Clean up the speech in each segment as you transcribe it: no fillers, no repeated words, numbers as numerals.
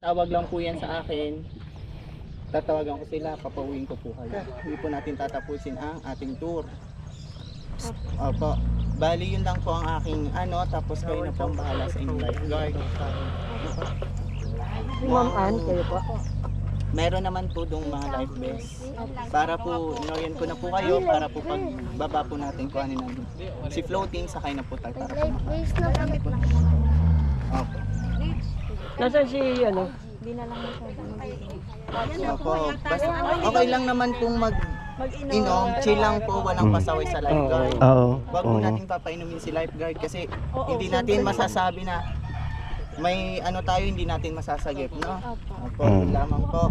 Tawag lang po yan sa akin. Tatawagan ko sila, papauwiin ko po kayo. Hindi po natin tatapusin ang ating tour. Opo. Bali yun lang po ang aking tapos kayo na po ang bahala sa inyong lifeguard. Ma'am Ann, kayo po? Meron naman po dong mga life vests. Para po, inoyan ko na po kayo, para po pag baba po natin kuhanin namin. Si floating, sakay na po tayo para po makakita. Opo. Nasaan si Opo. Basta, okay lang naman pong mag-inom, chill lang po, walang pasaway sa lifeguard. Huwag po natin papainumin si lifeguard kasi hindi natin masasabi na may tayo, hindi natin masasagip, no? Opo, lamang po.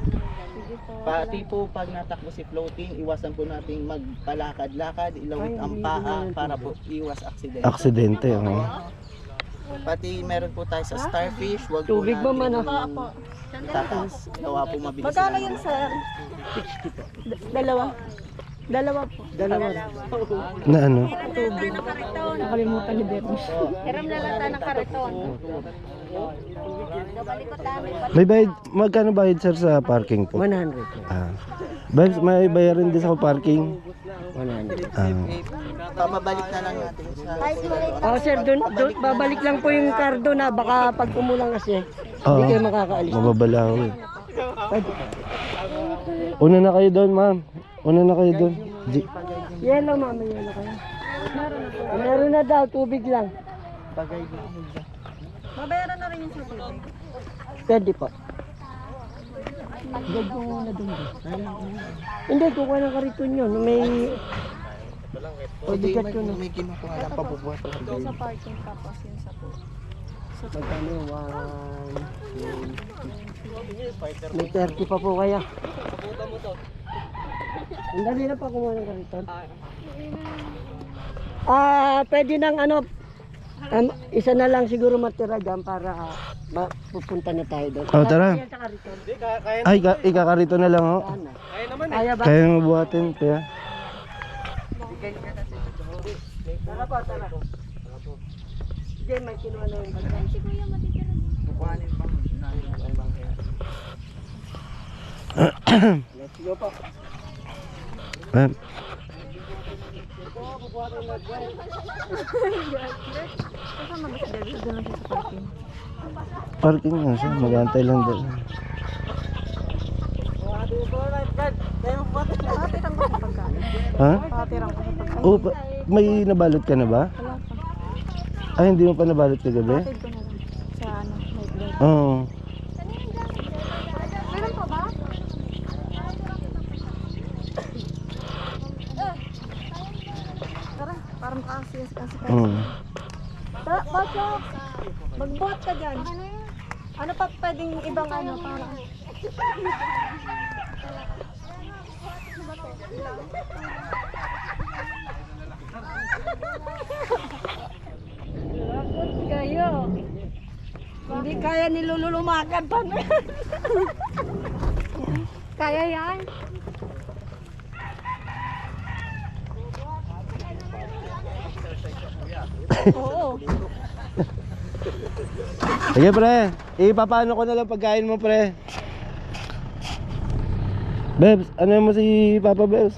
Pati po pag natakbo si floating, iwasan po natin magpalakad-lakad, ilawit ang paa para po iwas aksidente. Aksidente, Pati meron po tayo sa starfish, wag po tubig ba man tataas. Gawa po mabilis. Magkano yun, sir? Dalawa po. Na ano? Nakalimutan ni Beth. Hiram na lang tayo ng kariton. May bayad, magkano bayad sir sa parking po? 100. Babs, may bayarin din sa parking? 100. Pababalik na lang natin sa Sir, doon babalik lang po yung cardo na baka pag umulang kasi Oo. hindi kayo makakaalis. Mababalaw eh. Una na kayo doon, ma'am. Una na kayo doon. Yelo, mama, yelo kayo. Meron na daw, tubig lang. bagay na ako dyan. Mabayaran na rin yung sa tubig. Pwede po. Hindi, kukuha ng kariton yun. May... Hindi, may kinukuha lang pabubuhat. Sa parking tapos yun sa pool. Magkano? 1, 2, may 30 pa po kaya. Ang dali na pa kumuha ng kariton. Pwede nang isa na lang siguro matira dyan para pupunta na tayo doon. Tara. Ay, ikakarito na lang, Kaya ba? Kaya mabuhatin, kaya. Tara po, tara. Sige, may kinuha na yung bagay. Kukuhanin pang Let's go po. Ma'am. Kasama ba si David? Doon lang siya sa parking. Parking nga siya, mag-aantay lang doon. Patirang ko sa pagkain. Ha? Patirang ko sa pagkain. Oh, may nabalot ka na ba? Wala pa. Ay, hindi mo pa nabalot kagabi? Patid ko na lang. Sa nightlight. Oo. Meron pa ba? Tara, para makakasiyas kasi ka. Baso, mag-bot ka dyan. Ano pa pwedeng ibang para? Lagot kayo. Hindi kaya nilulumakan pa. Kaya yan. Oo. Sige pre, ipapaano ko na lang pagkain mo pre. Bebs, ano mo si Papa Bebs?